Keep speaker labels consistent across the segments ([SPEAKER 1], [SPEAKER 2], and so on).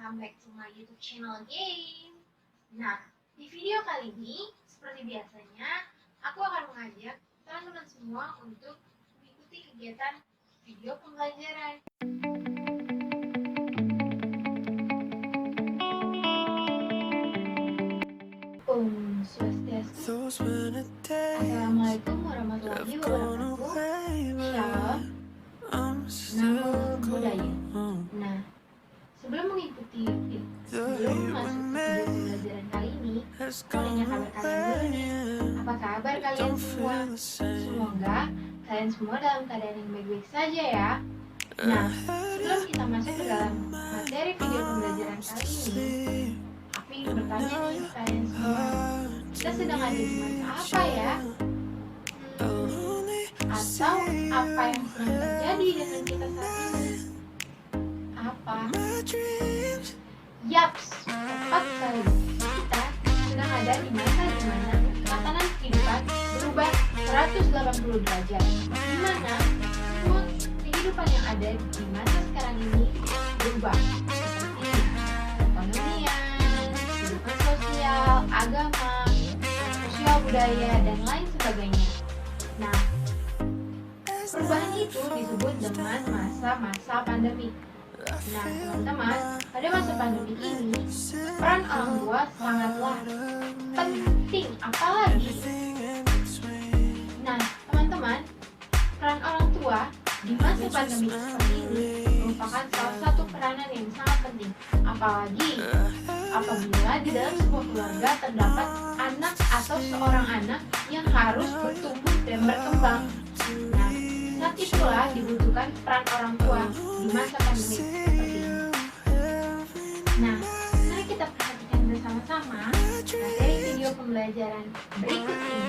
[SPEAKER 1] welcome back to my YouTube channel again. Nah, di video kali ini, seperti biasanya, aku akan mengajak teman-teman semua untuk mengikuti kegiatan video pembelajaran. Om Swastiastu. Assalamualaikum warahmatullahi wabarakatuh. Shalom. Namo Buddhaya. Nah, sebelum masuk ke video pembelajaran kali ini, tanya kabar kalian dulu nih. Apa kabar kalian semua? Semoga kalian semua dalam keadaan yang baik-baik saja ya. Nah, sebelum kita masuk ke dalam materi video pembelajaran kali ini, aku ingin bertanya nih kalian semua, kita sedang ada di masa apa ya? Atau apa yang sedang terjadi dengan kita saat ini? Apa? Yaps, tepat sekali. Kita sedang ada di masa di mana tatanan kehidupan berubah 180 derajat. Di mana semua kehidupan yang ada di masa sekarang ini berubah, seperti perekonomian, kehidupan sosial, agama, sosial budaya, dan lain sebagainya. Nah, perubahan itu disebut dengan masa-masa pandemi. Nah, teman-teman, pada masa pandemi ini, peran orang tua sangatlah penting, apalagi. Nah, teman-teman, peran orang tua di masa pandemi seperti ini merupakan salah satu peranan yang sangat penting, apalagi apabila di dalam sebuah keluarga terdapat anak atau seorang anak yang harus bertumbuh dan berkembang. Nah, saat itulah dibutuhkan peran orang tua di masa pandemi seperti ini. Nah, mari kita perhatikan bersama-sama materi video pembelajaran berikut ini.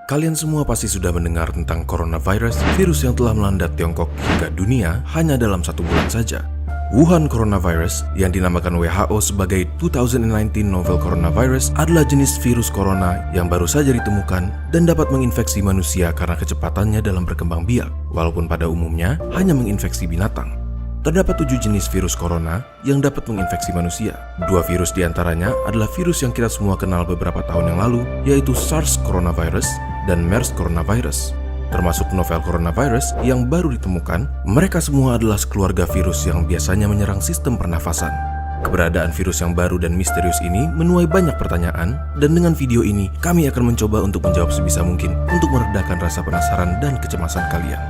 [SPEAKER 2] Kalian semua pasti sudah mendengar tentang coronavirus, virus yang telah melanda Tiongkok hingga dunia hanya dalam 1 bulan saja. Wuhan coronavirus yang dinamakan WHO sebagai 2019 novel coronavirus adalah jenis virus corona yang baru saja ditemukan dan dapat menginfeksi manusia karena kecepatannya dalam berkembang biak, walaupun pada umumnya hanya menginfeksi binatang. Terdapat 7 jenis virus corona yang dapat menginfeksi manusia. 2 virus diantaranya adalah virus yang kita semua kenal beberapa tahun yang lalu, yaitu SARS coronavirus dan MERS coronavirus. Termasuk novel coronavirus yang baru ditemukan, mereka semua adalah sekeluarga virus yang biasanya menyerang sistem pernafasan. Keberadaan virus yang baru dan misterius ini menuai banyak pertanyaan, dan dengan video ini kami akan mencoba untuk menjawab sebisa mungkin untuk meredakan rasa penasaran dan kecemasan kalian.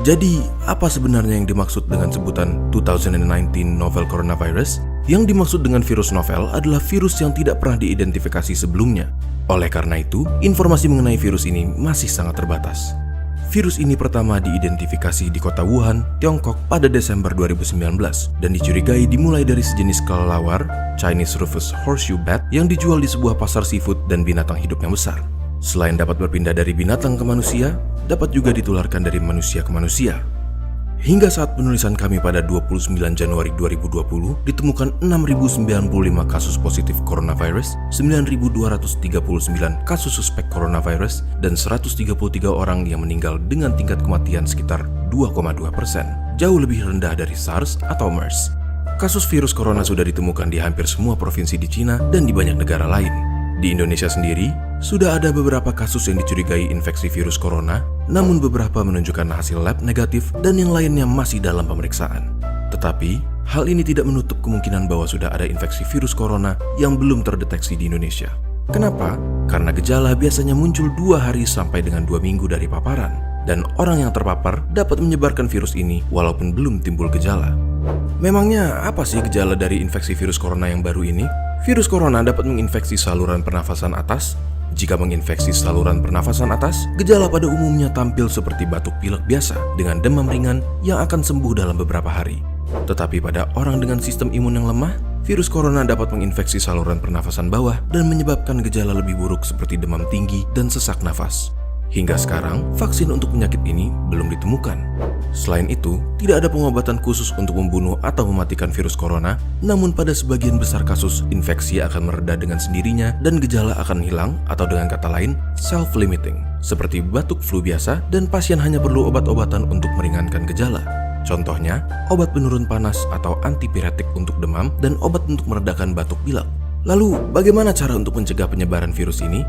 [SPEAKER 2] Jadi, apa sebenarnya yang dimaksud dengan sebutan 2019 novel coronavirus? Yang dimaksud dengan virus novel adalah virus yang tidak pernah diidentifikasi sebelumnya. Oleh karena itu, informasi mengenai virus ini masih sangat terbatas. Virus ini pertama diidentifikasi di kota Wuhan, Tiongkok pada Desember 2019 dan dicurigai dimulai dari sejenis kelelawar, Chinese Rufous Horseshoe Bat, yang dijual di sebuah pasar seafood dan binatang hidup yang besar. Selain dapat berpindah dari binatang ke manusia, dapat juga ditularkan dari manusia ke manusia. Hingga saat penulisan kami pada 29 Januari 2020, ditemukan 6.095 kasus positif coronavirus, 9.239 kasus suspek coronavirus, dan 133 orang yang meninggal dengan tingkat kematian sekitar 2,2%, jauh lebih rendah dari SARS atau MERS. Kasus virus corona sudah ditemukan di hampir semua provinsi di Cina dan di banyak negara lain. Di Indonesia sendiri, sudah ada beberapa kasus yang dicurigai infeksi virus corona, namun beberapa menunjukkan hasil lab negatif dan yang lainnya masih dalam pemeriksaan. Tetapi, hal ini tidak menutup kemungkinan bahwa sudah ada infeksi virus corona yang belum terdeteksi di Indonesia. Kenapa? Karena gejala biasanya muncul 2 hari sampai dengan 2 minggu dari paparan, dan orang yang terpapar dapat menyebarkan virus ini walaupun belum timbul gejala. Memangnya apa sih gejala dari infeksi virus corona yang baru ini? Virus corona dapat menginfeksi saluran pernafasan atas. Jika menginfeksi saluran pernafasan atas, gejala pada umumnya tampil seperti batuk pilek biasa dengan demam ringan yang akan sembuh dalam beberapa hari. Tetapi pada orang dengan sistem imun yang lemah, virus corona dapat menginfeksi saluran pernafasan bawah dan menyebabkan gejala lebih buruk seperti demam tinggi dan sesak nafas. Hingga sekarang, vaksin untuk penyakit ini belum ditemukan. Selain itu, tidak ada pengobatan khusus untuk membunuh atau mematikan virus corona, namun pada sebagian besar kasus, infeksi akan mereda dengan sendirinya dan gejala akan hilang atau dengan kata lain, self-limiting, seperti batuk flu biasa dan pasien hanya perlu obat-obatan untuk meringankan gejala. Contohnya, obat penurun panas atau antipiretik untuk demam dan obat untuk meredakan batuk pilek. Lalu, bagaimana cara untuk mencegah penyebaran virus ini?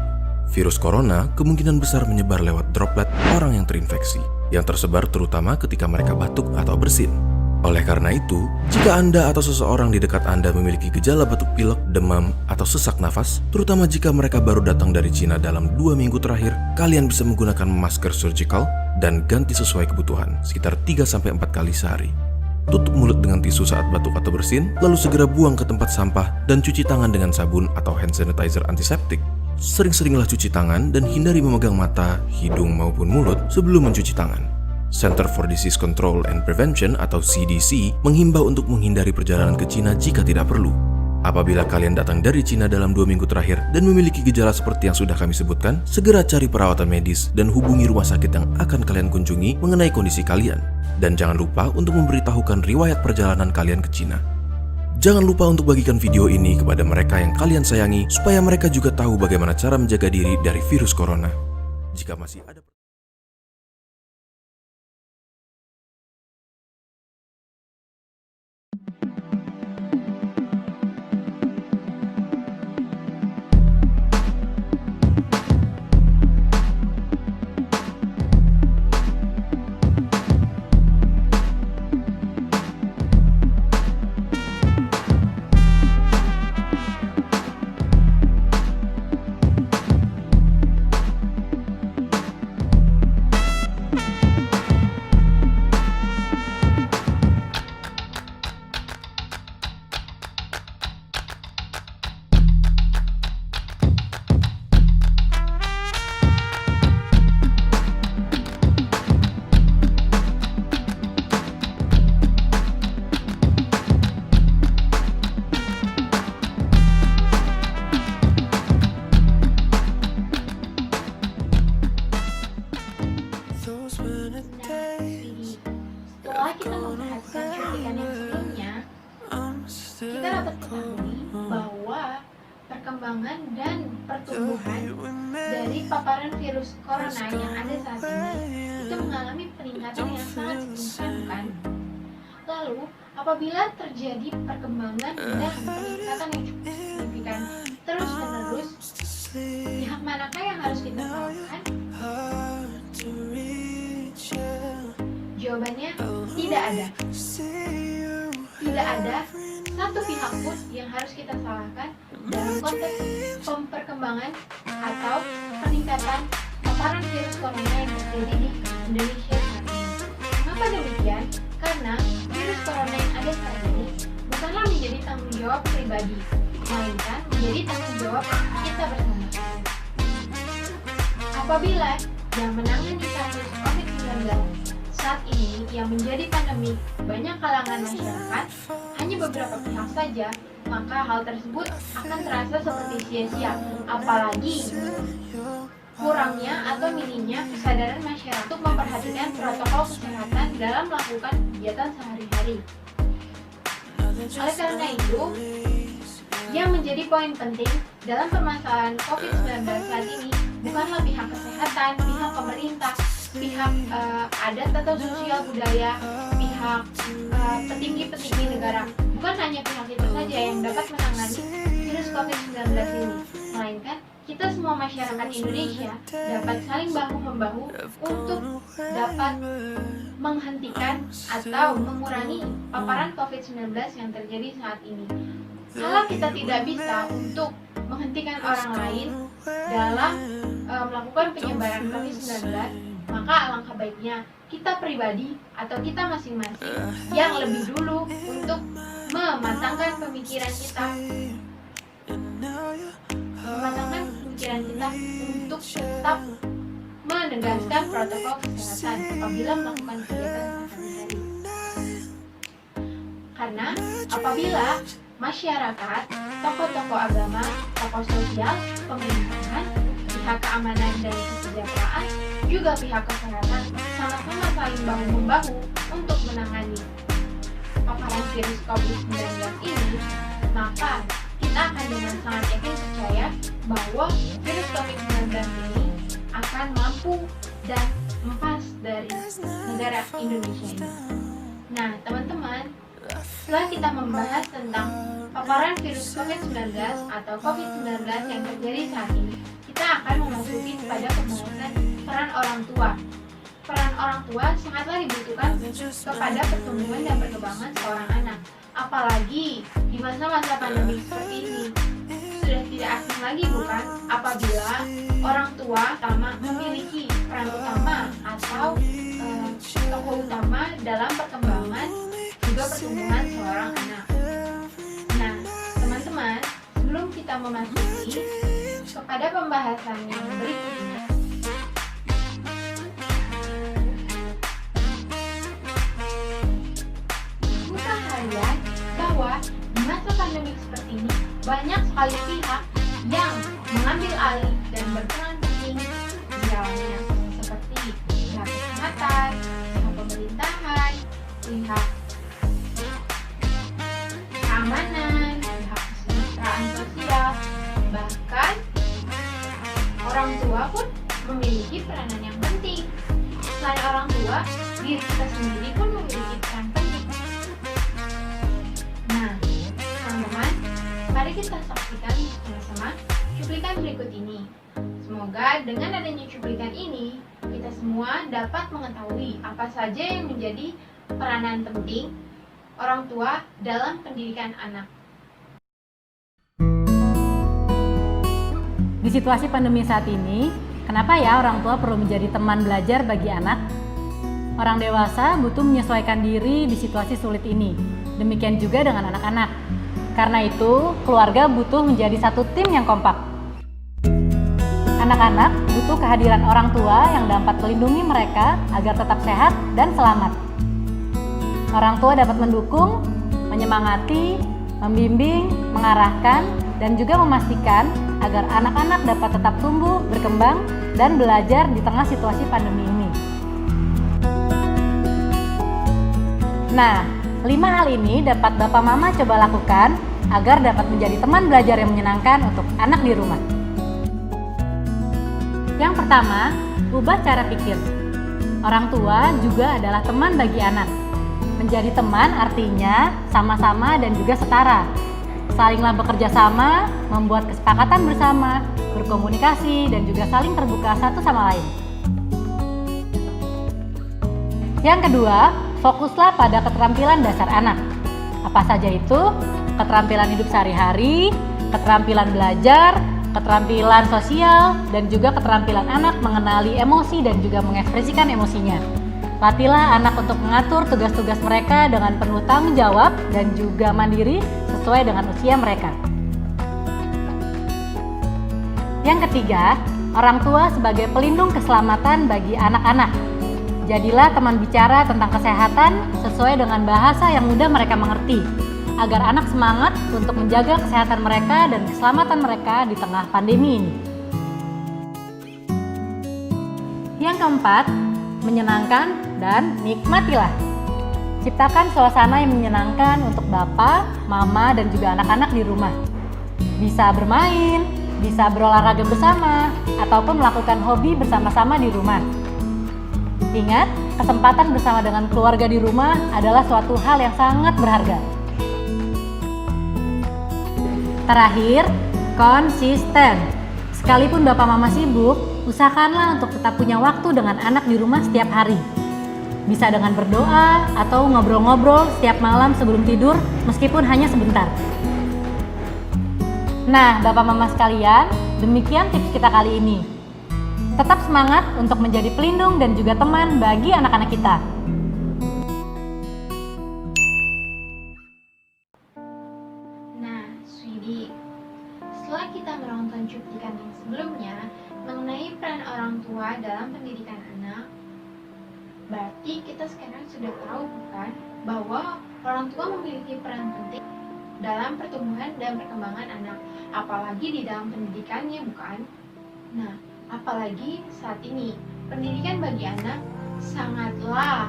[SPEAKER 2] Virus corona kemungkinan besar menyebar lewat droplet orang yang terinfeksi, yang tersebar terutama ketika mereka batuk atau bersin. Oleh karena itu, jika Anda atau seseorang di dekat Anda memiliki gejala batuk pilek, demam, atau sesak nafas, terutama jika mereka baru datang dari Cina dalam 2 minggu terakhir, kalian bisa menggunakan masker surgical dan ganti sesuai kebutuhan, sekitar 3-4 kali sehari. Tutup mulut dengan tisu saat batuk atau bersin, lalu segera buang ke tempat sampah dan cuci tangan dengan sabun atau hand sanitizer antiseptik. Sering-seringlah cuci tangan dan hindari memegang mata, hidung maupun mulut sebelum mencuci tangan. Center for Disease Control and Prevention atau CDC menghimbau untuk menghindari perjalanan ke Cina jika tidak perlu. Apabila kalian datang dari Cina dalam 2 minggu terakhir dan memiliki gejala seperti yang sudah kami sebutkan, segera cari perawatan medis dan hubungi rumah sakit yang akan kalian kunjungi mengenai kondisi kalian. Dan jangan lupa untuk memberitahukan riwayat perjalanan kalian ke Cina. Jangan lupa untuk bagikan video ini kepada mereka yang kalian sayangi supaya mereka juga tahu bagaimana cara menjaga diri dari virus corona. Jika masih ada
[SPEAKER 1] setelah kita memperhatikan cuplikan yang sebelumnya, kita dapat ketahui bahwa perkembangan dan pertumbuhan dari paparan virus corona yang ada saat ini itu mengalami peningkatan yang sangat signifikan. Lalu, apabila terjadi perkembangan dan peningkatan yang cukup signifikan terus-menerus, pihak manakah yang harus kita salahkan? Jawabannya tidak ada. Tidak ada satu pihak pun yang harus kita salahkan dalam konteks perkembangan atau peningkatan paparan virus corona yang terjadi di Indonesia saat ini. Mengapa demikian? Karena virus corona yang ada saat ini bukanlah menjadi tanggung jawab pribadi, melainkan menjadi tanggung jawab kita bersama. Apabila yang menangani kasus COVID-19 saat ini yang menjadi pandemi banyak kalangan masyarakat, hanya beberapa pihak saja, maka hal tersebut akan terasa seperti sia-sia. Apalagi kurangnya atau minimnya kesadaran masyarakat untuk memperhatikan protokol kesehatan dalam melakukan kegiatan sehari-hari. Oleh karena itu, yang menjadi poin penting dalam permasalahan COVID-19 saat ini bukanlah pihak kesehatan, pihak pemerintah, pihak adat atau sosial budaya, pihak petinggi-petinggi negara. Bukan hanya pihak itu saja yang dapat menangani virus COVID-19 ini, melainkan kita semua masyarakat Indonesia dapat saling bahu-membahu untuk dapat menghentikan atau mengurangi paparan COVID-19 yang terjadi saat ini. Kalau kita tidak bisa untuk menghentikan orang lain dalam melakukan penyebaran COVID-19, maka alangkah baiknya kita pribadi atau kita masing-masing yang lebih dulu untuk mematangkan pemikiran kita untuk tetap menegaskan protokol kesehatan apabila melakukan kegiatan sehari-hari. Karena apabila masyarakat, tokoh-tokoh agama, tokoh sosial, pemerintahan, pihak keamanan dan kesejahteraan juga pihak kesehatan sama-sama saling bahu-membahu untuk menangani paparan virus COVID-19 ini, maka kita akan dengan sangat yakin percaya bahwa virus COVID-19 ini akan mampu dan lepas dari negara Indonesia ini. Nah, teman-teman, setelah kita membahas tentang paparan virus COVID-19 atau COVID-19 yang terjadi saat ini, kita akan memasuki pada pembahasan peran orang tua. Peran orang tua sangatlah dibutuhkan kepada pertumbuhan dan perkembangan seorang anak. Apalagi di masa-masa pandemi seperti ini. Sudah tidak asing lagi bukan apabila orang tua memiliki peran utama atau tokoh utama dalam perkembangan juga pertumbuhan seorang anak. Nah, teman-teman, sebelum kita memasuki kepada pembahasan yang berikutnya, bukan kalian bahwa di masa pandemi seperti ini banyak sekali pihak yang mengambil alih dan berperan penting di dalamnya, seperti pihak kesehatan, pihak pemerintahan, pihak keamanan, pihak kesejahteraan sosial, bahkan orang tua pun memiliki peranan yang penting. Selain orang tua, diri kita sendiri pun memiliki peran penting. Nah, teman-teman, mari kita saksikan bersama-sama cuplikan berikut ini. Semoga dengan adanya cuplikan ini, kita semua dapat mengetahui apa saja yang menjadi peranan penting orang tua dalam pendidikan anak.
[SPEAKER 3] Di situasi pandemi saat ini, kenapa ya orang tua perlu menjadi teman belajar bagi anak? Orang dewasa butuh menyesuaikan diri di situasi sulit ini. Demikian juga dengan anak-anak. Karena itu, keluarga butuh menjadi satu tim yang kompak. Anak-anak butuh kehadiran orang tua yang dapat melindungi mereka agar tetap sehat dan selamat. Orang tua dapat mendukung, menyemangati, membimbing, mengarahkan, dan juga memastikan agar anak-anak dapat tetap tumbuh, berkembang, dan belajar di tengah situasi pandemi ini. Nah, 5 hal ini dapat Bapak Mama coba lakukan agar dapat menjadi teman belajar yang menyenangkan untuk anak di rumah. Yang pertama, ubah cara pikir. Orang tua juga adalah teman bagi anak. Menjadi teman artinya sama-sama dan juga setara. Salinglah bekerja sama, membuat kesepakatan bersama, berkomunikasi, dan juga saling terbuka satu sama lain. Yang kedua, fokuslah pada keterampilan dasar anak. Apa saja itu? Keterampilan hidup sehari-hari, keterampilan belajar, keterampilan sosial, dan juga keterampilan anak mengenali emosi dan juga mengekspresikan emosinya. Latihlah anak untuk mengatur tugas-tugas mereka dengan penuh tanggung jawab dan juga mandiri sesuai dengan usia mereka. Yang ketiga, orang tua sebagai pelindung keselamatan bagi anak-anak. Jadilah teman bicara tentang kesehatan sesuai dengan bahasa yang mudah mereka mengerti, agar anak semangat untuk menjaga kesehatan mereka dan keselamatan mereka di tengah pandemi ini. Yang keempat, menyenangkan dan nikmatilah. Ciptakan suasana yang menyenangkan untuk Bapak, Mama, dan juga anak-anak di rumah. Bisa bermain, bisa berolahraga bersama, ataupun melakukan hobi bersama-sama di rumah. Ingat, kesempatan bersama dengan keluarga di rumah adalah suatu hal yang sangat berharga. Terakhir, konsisten. Sekalipun Bapak Mama sibuk, usahakanlah untuk tetap punya waktu dengan anak di rumah setiap hari. Bisa dengan berdoa atau ngobrol-ngobrol setiap malam sebelum tidur meskipun hanya sebentar. Nah, Bapak Mama sekalian, demikian tips kita kali ini. Tetap semangat untuk menjadi pelindung dan juga teman bagi anak-anak kita.
[SPEAKER 1] Nah, Swidi, setelah kita menonton cuplikan yang sebelumnya mengenai peran orang tua dalam pendidikan anak, berarti kita sekarang sudah tahu bukan bahwa orang tua memiliki peran penting dalam pertumbuhan dan perkembangan anak, apalagi di dalam pendidikannya bukan? Nah, apalagi saat ini pendidikan bagi anak sangatlah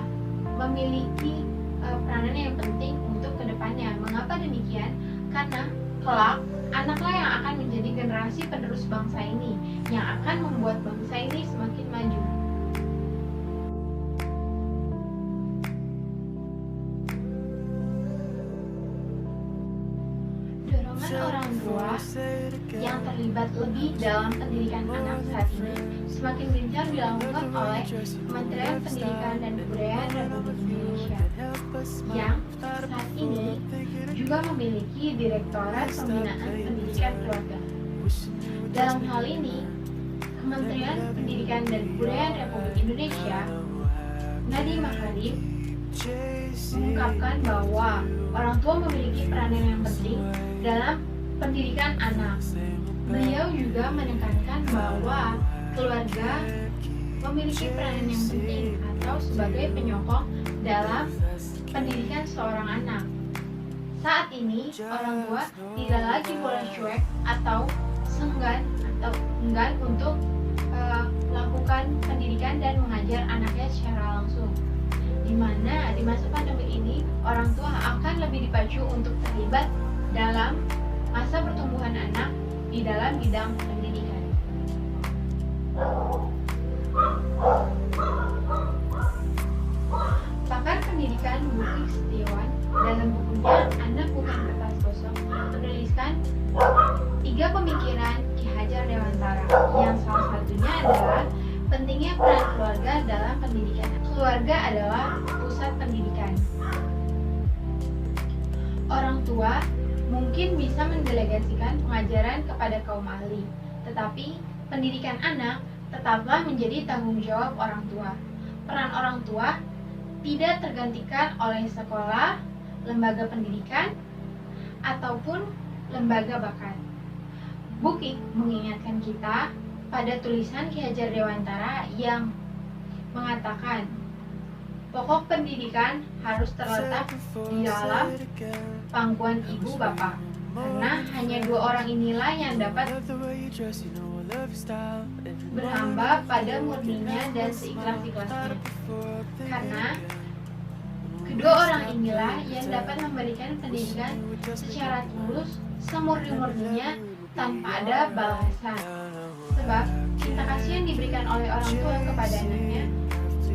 [SPEAKER 1] memiliki peranan yang penting untuk kedepannya. Mengapa demikian? Karena kelak anaklah yang akan menjadi generasi penerus bangsa ini, yang akan membuat bangsa ini semakin maju. Dorongan orang tua yang terlibat lebih dalam pendidikan anak saat ini semakin gencar dilakukan oleh Kementerian Pendidikan dan Kebudayaan Republik Indonesia, yang saat ini juga memiliki Direktorat Pembinaan Pendidikan Keluarga. Dalam hal ini, Kementerian Pendidikan dan Kebudayaan Republik Indonesia, Nadiem Makarim, mengungkapkan bahwa orang tua memiliki peranan yang penting dalam pendidikan anak. Beliau juga menekankan bahwa keluarga memiliki peranan yang penting atau sebagai penyokong dalam pendidikan seorang anak. Saat ini, orang tua tidak lagi boleh cuek atau enggan untuk melakukan pendidikan dan mengajar anaknya secara langsung. Di mana di masa pandemi ini, orang tua akan lebih dipacu untuk terlibat dalam masa pertumbuhan anak di dalam bidang pendidikan. Pakar pendidikan Bukit Setiawan dalam bukunya Anak Bukan Kertas Kosong menuliskan 3 pemikiran Ki Hajar Dewantara, yang salah satunya adalah pentingnya peran keluarga dalam pendidikan. Keluarga adalah pusat pendidikan. Orang tua mungkin bisa mendelegasikan pengajaran kepada kaum ahli, tetapi pendidikan anak tetaplah menjadi tanggung jawab orang tua. Peran orang tua tidak tergantikan oleh sekolah, lembaga pendidikan, ataupun lembaga bakat. Bukit mengingatkan kita pada tulisan Ki Hajar Dewantara yang mengatakan pokok pendidikan harus terletak di dalam pangkuan ibu bapak, karena hanya 2 orang inilah yang dapat berhamba pada murninya dan seikhlas-ikhlasnya. Karena kedua orang inilah yang dapat memberikan pendidikan secara tulus, semurni-murninya, tanpa ada balasan. Sebab cinta kasih yang diberikan oleh orang tua kepada anaknya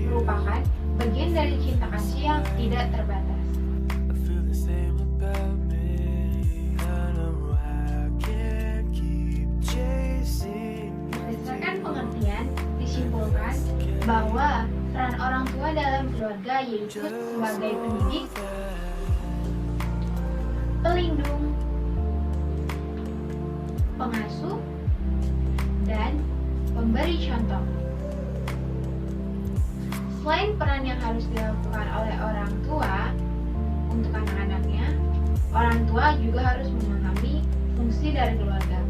[SPEAKER 1] merupakan bagian dari cinta kasih yang tidak terbatas. Berdasarkan pengertian, disimpulkan bahwa peran orang tua dalam keluarga yaitu sebagai pendidik, pelindung, pengasuh, dan pemberi contoh. Selain peran yang harus dilakukan oleh orang tua untuk anak-anaknya, orang tua juga harus memahami fungsi dari keluarga.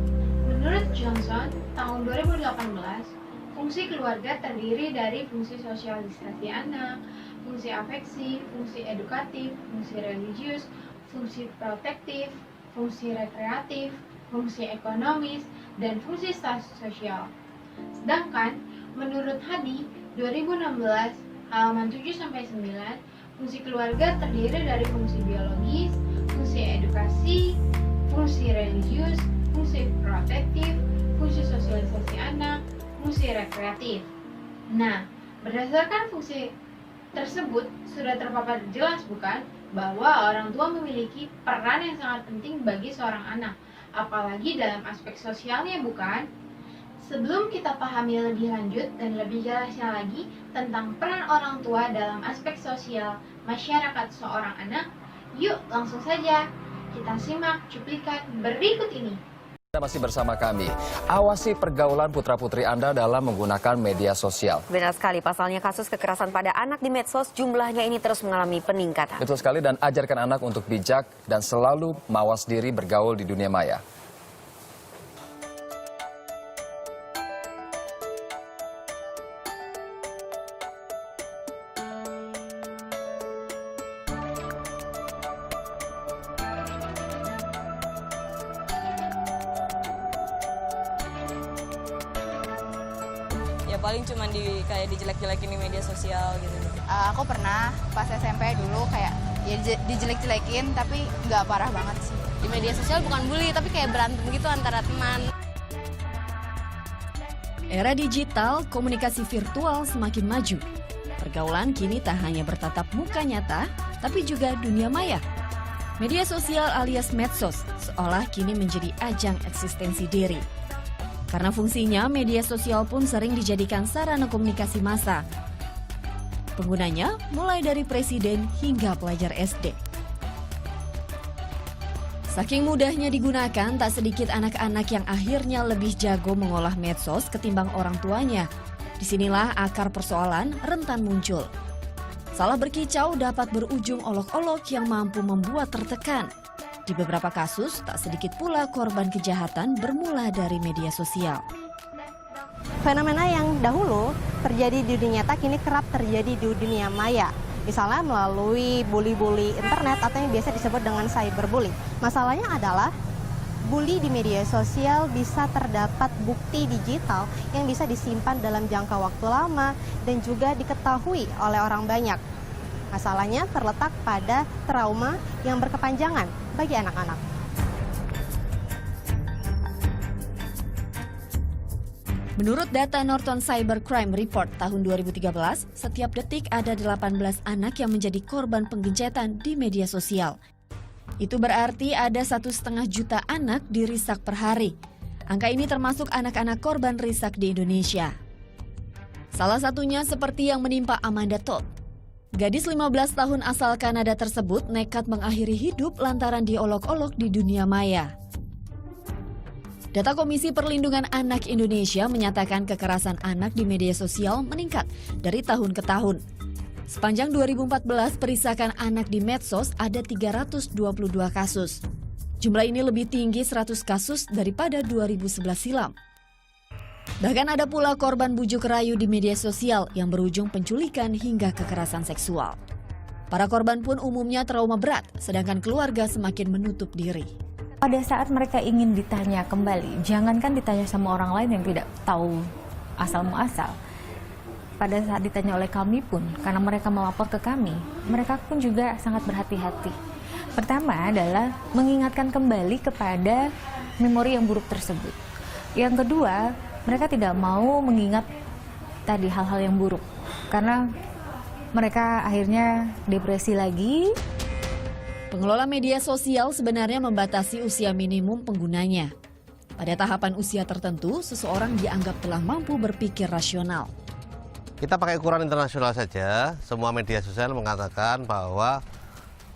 [SPEAKER 1] Menurut Johnson, tahun 2018, fungsi keluarga terdiri dari fungsi sosialisasi anak, fungsi afeksi, fungsi edukatif, fungsi religius, fungsi protektif, fungsi rekreatif, fungsi ekonomis, dan fungsi sosial. Sedangkan menurut Hadi 2016 halaman 7-9, fungsi keluarga terdiri dari fungsi biologis, fungsi edukasi, fungsi religius, fungsi protektif, fungsi sosialisasi anak, fungsi rekreatif. Nah, berdasarkan fungsi tersebut sudah terpapar jelas bukan bahwa orang tua memiliki peran yang sangat penting bagi seorang anak, apalagi dalam aspek sosialnya bukan? Sebelum kita pahami lebih lanjut dan lebih jelasnya lagi tentang peran orang tua dalam aspek sosial masyarakat seorang anak, yuk langsung saja kita simak cuplikan berikut ini.
[SPEAKER 4] Anda masih bersama kami. Awasi pergaulan putra-putri Anda dalam menggunakan media sosial.
[SPEAKER 5] Benar sekali, pasalnya kasus kekerasan pada anak di medsos jumlahnya ini terus mengalami peningkatan.
[SPEAKER 4] Betul sekali, dan ajarkan anak untuk bijak dan selalu mawas diri bergaul di dunia maya.
[SPEAKER 6] Ya paling cuma kayak dijelek-jelekin di media sosial gitu.
[SPEAKER 7] Aku pernah pas SMP dulu kayak ya dijelek-jelekin tapi nggak parah banget sih.
[SPEAKER 8] Di media sosial bukan bully tapi kayak berantem gitu antara teman.
[SPEAKER 9] Era digital, komunikasi virtual semakin maju. Pergaulan kini tak hanya bertatap muka nyata, tapi juga dunia maya. Media sosial alias medsos seolah kini menjadi ajang eksistensi diri. Karena fungsinya, media sosial pun sering dijadikan sarana komunikasi massa. Penggunanya mulai dari presiden hingga pelajar SD. Saking mudahnya digunakan, tak sedikit anak-anak yang akhirnya lebih jago mengolah medsos ketimbang orang tuanya. Disinilah akar persoalan rentan muncul. Salah berkicau dapat berujung olok-olok yang mampu membuat tertekan. Di beberapa kasus, tak sedikit pula korban kejahatan bermula dari media sosial.
[SPEAKER 10] Fenomena yang dahulu terjadi di dunia nyata kini kerap terjadi di dunia maya. Misalnya melalui bully-bully internet atau yang biasa disebut dengan cyberbully. Masalahnya adalah bully di media sosial bisa terdapat bukti digital yang bisa disimpan dalam jangka waktu lama dan juga diketahui oleh orang banyak. Masalahnya terletak pada trauma yang berkepanjangan bagi anak-anak.
[SPEAKER 9] Menurut data Norton Cybercrime Report tahun 2013, setiap detik ada 18 anak yang menjadi korban penggencatan di media sosial. Itu berarti ada 1,5 juta anak dirisak per hari. Angka ini termasuk anak-anak korban risak di Indonesia. Salah satunya seperti yang menimpa Amanda Todd. Gadis 15 tahun asal Kanada tersebut nekat mengakhiri hidup lantaran diolok-olok di dunia maya. Data Komisi Perlindungan Anak Indonesia menyatakan kekerasan anak di media sosial meningkat dari tahun ke tahun. Sepanjang 2014, perisakan anak di medsos ada 322 kasus. Jumlah ini lebih tinggi 100 kasus daripada 2011 silam. Bahkan ada pula korban bujuk rayu di media sosial yang berujung penculikan hingga kekerasan seksual. Para korban pun umumnya trauma berat, sedangkan keluarga semakin menutup diri.
[SPEAKER 11] Pada saat mereka ingin ditanya kembali, jangankan ditanya sama orang lain yang tidak tahu asal muasal. Pada saat ditanya oleh kami pun, karena mereka melapor ke kami, mereka pun juga sangat berhati-hati. Pertama adalah mengingatkan kembali kepada memori yang buruk tersebut. Yang kedua, mereka tidak mau mengingat tadi hal-hal yang buruk, karena mereka akhirnya depresi lagi.
[SPEAKER 9] Pengelola media sosial sebenarnya membatasi usia minimum penggunanya. Pada tahapan usia tertentu, seseorang dianggap telah mampu berpikir rasional.
[SPEAKER 12] Kita pakai ukuran internasional saja, semua media sosial mengatakan bahwa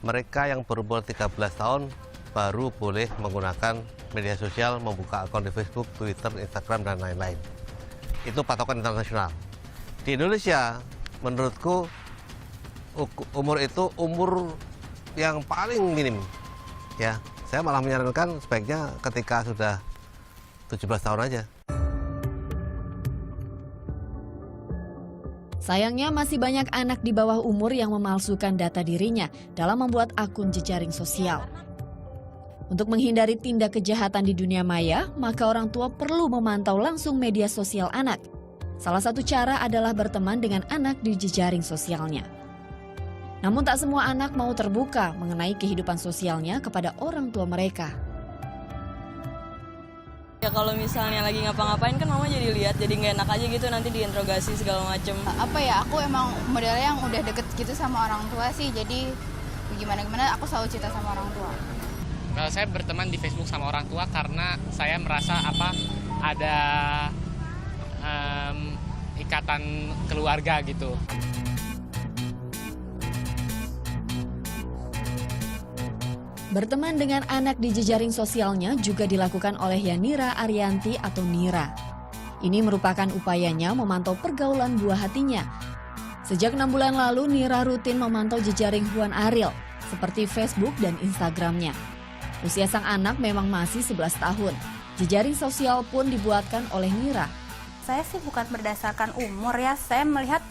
[SPEAKER 12] mereka yang berumur 13 tahun baru boleh menggunakan media sosial, membuka akun di Facebook, Twitter, Instagram, dan lain-lain. Itu patokan internasional. Di Indonesia, menurutku umur itu umur yang paling minim. Ya, saya malah menyarankan sebaiknya ketika sudah 17 tahun aja.
[SPEAKER 9] Sayangnya masih banyak anak di bawah umur yang memalsukan data dirinya dalam membuat akun jejaring sosial. Untuk menghindari tindak kejahatan di dunia maya, maka orang tua perlu memantau langsung media sosial anak. Salah satu cara adalah berteman dengan anak di jejaring sosialnya. Namun tak semua anak mau terbuka mengenai kehidupan sosialnya kepada orang tua mereka.
[SPEAKER 6] Ya kalau misalnya lagi ngapa-ngapain kan mama jadi lihat, jadi nggak enak aja gitu nanti diinterogasi segala macem.
[SPEAKER 7] Apa ya, aku emang modelnya yang udah deket gitu sama orang tua sih, jadi gimana-gimana aku selalu cerita sama orang tua.
[SPEAKER 13] Kalau saya berteman di Facebook sama orang tua karena saya merasa ada ikatan keluarga gitu.
[SPEAKER 9] Berteman dengan anak di jejaring sosialnya juga dilakukan oleh Yanira Arianti atau Nira. Ini merupakan upayanya memantau pergaulan buah hatinya. Sejak 6 bulan lalu, Nira rutin memantau jejaring Juan Ariel, seperti Facebook dan Instagramnya. Usia sang anak memang masih 11 tahun. Jejaring sosial pun dibuatkan oleh Nira.
[SPEAKER 8] Saya sih bukan berdasarkan umur ya, saya melihat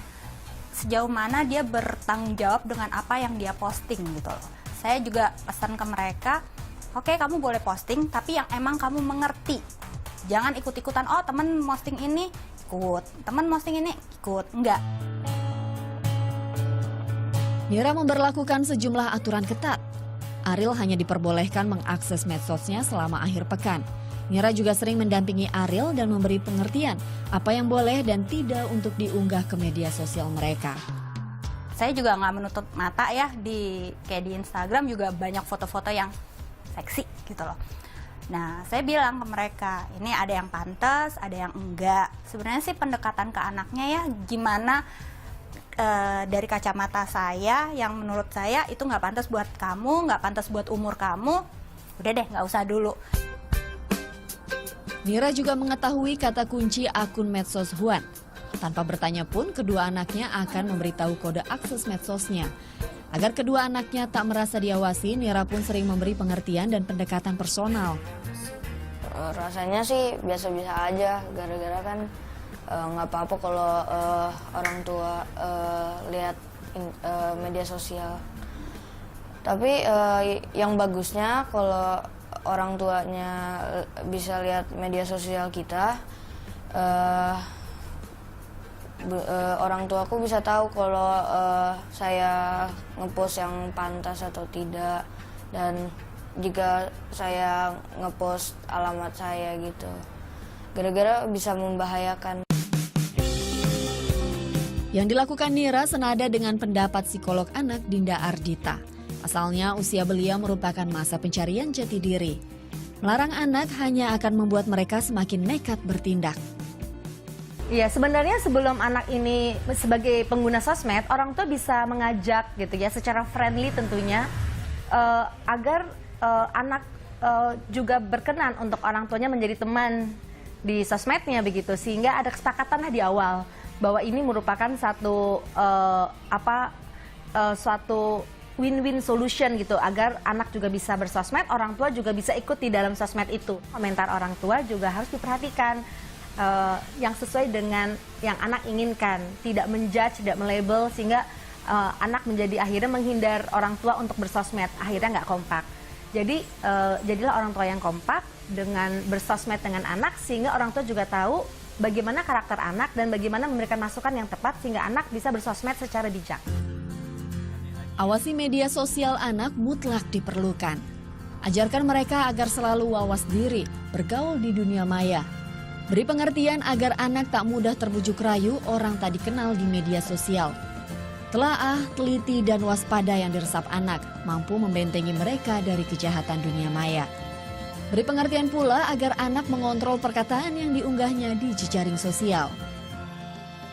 [SPEAKER 8] sejauh mana dia bertanggung jawab dengan apa yang dia posting gitu loh. Saya juga pesan ke mereka, oke, kamu boleh posting, tapi yang emang kamu mengerti. Jangan ikut-ikutan, oh temen posting ini, ikut, teman posting ini ikut, enggak.
[SPEAKER 9] Nira memberlakukan sejumlah aturan ketat. Ariel hanya diperbolehkan mengakses medsosnya selama akhir pekan. Nira juga sering mendampingi Ariel dan memberi pengertian apa yang boleh dan tidak untuk diunggah ke media sosial mereka.
[SPEAKER 8] Saya juga nggak menutup mata ya, kayak di Instagram juga banyak foto-foto yang seksi gitu loh. Nah, saya bilang ke mereka, ini ada yang pantas, ada yang enggak. Sebenarnya sih pendekatan ke anaknya ya, gimana dari kacamata saya, yang menurut saya itu nggak pantas buat kamu, nggak pantas buat umur kamu, udah deh nggak usah dulu.
[SPEAKER 9] Nira juga mengetahui kata kunci akun medsos Huan. Tanpa bertanya pun, kedua anaknya akan memberitahu kode akses medsosnya. Agar kedua anaknya tak merasa diawasi, Nira pun sering memberi pengertian dan pendekatan personal.
[SPEAKER 6] Rasanya sih biasa-biasa aja, gara-gara kan nggak apa-apa kalau orang tua lihat media sosial. Tapi yang bagusnya kalau orang tuanya bisa lihat media sosial kita, orang tuaku bisa tahu kalau saya ngepost yang pantas atau tidak, dan jika saya ngepost alamat saya gitu, gara-gara bisa membahayakan.
[SPEAKER 9] Yang dilakukan Nira senada dengan pendapat psikolog anak Dinda Ardita. Asalnya usia belia merupakan masa pencarian jati diri. Melarang anak hanya akan membuat mereka semakin nekat bertindak.
[SPEAKER 3] Iya, sebenarnya sebelum anak ini sebagai pengguna sosmed, orang tua bisa mengajak gitu ya, secara friendly tentunya, agar anak juga berkenan untuk orang tuanya menjadi teman di sosmednya begitu, sehingga ada kesepakatan lah di awal bahwa ini merupakan satu suatu win-win solution gitu, agar anak juga bisa bersosmed, orang tua juga bisa ikut di dalam sosmed itu. Komentar orang tua juga harus diperhatikan, yang sesuai dengan yang anak inginkan, tidak menjudge, tidak melabel, sehingga anak menjadi akhirnya menghindar orang tua untuk bersosmed, akhirnya nggak kompak. Jadi jadilah orang tua yang kompak dengan bersosmed dengan anak, sehingga orang tua juga tahu bagaimana karakter anak dan bagaimana memberikan masukan yang tepat sehingga anak bisa bersosmed secara bijak.
[SPEAKER 9] Awasi media sosial anak mutlak diperlukan. Ajarkan mereka agar selalu wawas diri, bergaul di dunia maya. Beri pengertian agar anak tak mudah terbujuk rayu orang tak dikenal di media sosial. Telaah, teliti, dan waspada yang diresap anak mampu membentengi mereka dari kejahatan dunia maya. Beri pengertian pula agar anak mengontrol perkataan yang diunggahnya di jejaring sosial.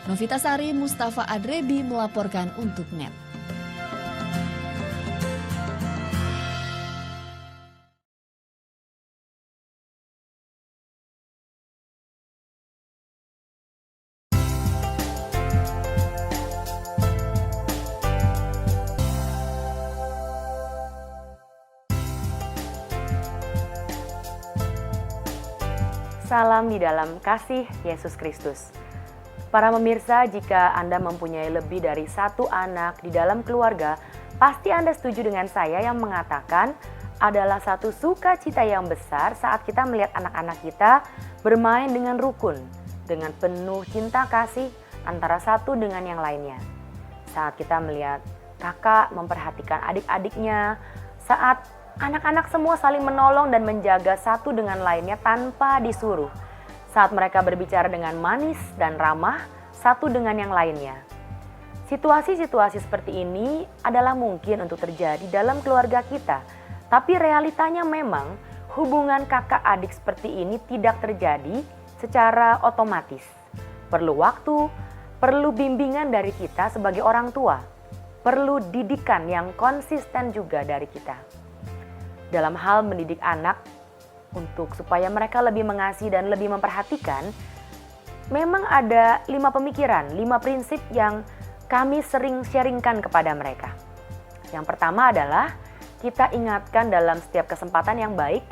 [SPEAKER 9] Novita Sari, Mustafa Adrebi melaporkan untuk NET.
[SPEAKER 14] Salam di dalam kasih Yesus Kristus. Para pemirsa, jika Anda mempunyai lebih dari satu anak di dalam keluarga, pasti Anda setuju dengan saya yang mengatakan adalah satu sukacita yang besar saat kita melihat anak-anak kita bermain dengan rukun, dengan penuh cinta kasih antara satu dengan yang lainnya. Saat kita melihat kakak memperhatikan adik-adiknya, saat anak-anak semua saling menolong dan menjaga satu dengan lainnya tanpa disuruh. Saat mereka berbicara dengan manis dan ramah satu dengan yang lainnya. Situasi-situasi seperti ini adalah mungkin untuk terjadi dalam keluarga kita. Tapi realitanya memang hubungan kakak adik seperti ini tidak terjadi secara otomatis. Perlu waktu, perlu bimbingan dari kita sebagai orang tua. Perlu didikan yang konsisten juga dari kita. Dalam hal mendidik anak untuk supaya mereka lebih mengasihi dan lebih memperhatikan, memang ada 5 pemikiran, 5 prinsip yang kami sering sharingkan kepada mereka. Yang pertama adalah kita ingatkan dalam setiap kesempatan yang baik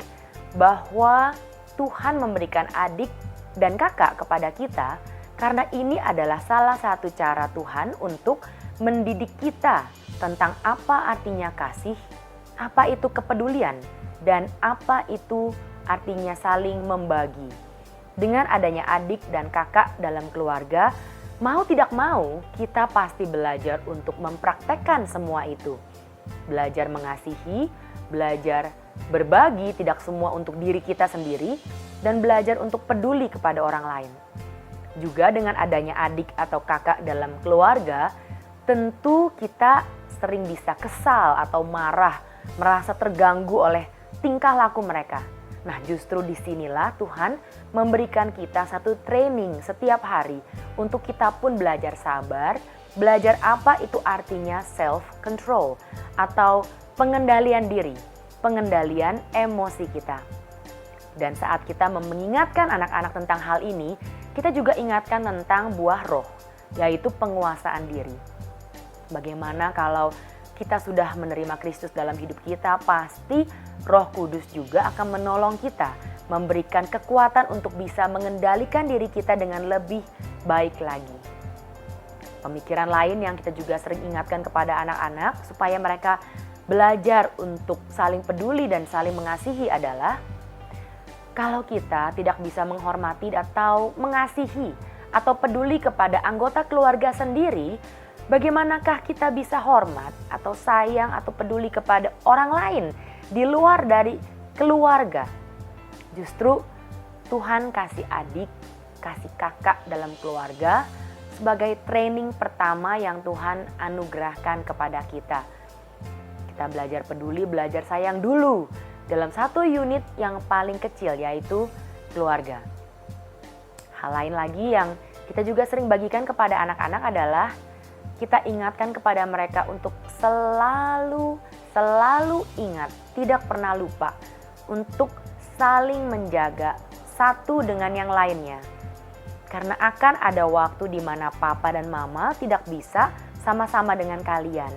[SPEAKER 14] bahwa Tuhan memberikan adik dan kakak kepada kita karena ini adalah salah satu cara Tuhan untuk mendidik kita tentang apa artinya kasih, apa itu kepedulian, dan apa itu artinya saling membagi. dengan adanya adik dan kakak dalam keluarga, mau tidak mau kita pasti belajar untuk mempraktekkan semua itu. Belajar mengasihi, belajar berbagi tidak semua untuk diri kita sendiri, dan belajar untuk peduli kepada orang lain. Juga dengan adanya adik atau kakak dalam keluarga, tentu kita sering bisa kesal atau marah, merasa terganggu oleh tingkah laku mereka. Nah, justru disinilah Tuhan memberikan kita satu training setiap hari untuk kita pun belajar sabar, belajar apa itu artinya self-control atau pengendalian diri, pengendalian emosi kita. Dan saat kita mengingatkan anak-anak tentang hal ini, kita juga ingatkan tentang buah roh, yaitu penguasaan diri. Bagaimana kalau kita sudah menerima Kristus dalam hidup kita, pasti Roh Kudus juga akan menolong kita, memberikan kekuatan untuk bisa mengendalikan diri kita dengan lebih baik lagi. Pemikiran lain yang kita juga sering ingatkan kepada anak-anak supaya mereka belajar untuk saling peduli dan saling mengasihi adalah kalau kita tidak bisa menghormati atau mengasihi atau peduli kepada anggota keluarga sendiri, bagaimanakah kita bisa hormat atau sayang atau peduli kepada orang lain di luar dari keluarga? Justru Tuhan kasih adik, kasih kakak dalam keluarga sebagai training pertama yang Tuhan anugerahkan kepada kita. Kita belajar peduli, belajar sayang dulu dalam satu unit yang paling kecil, yaitu keluarga. Hal lain lagi yang kita juga sering bagikan kepada anak-anak adalah kita ingatkan kepada mereka untuk selalu ingat, tidak pernah lupa untuk saling menjaga satu dengan yang lainnya. Karena akan ada waktu di mana papa dan mama tidak bisa sama-sama dengan kalian.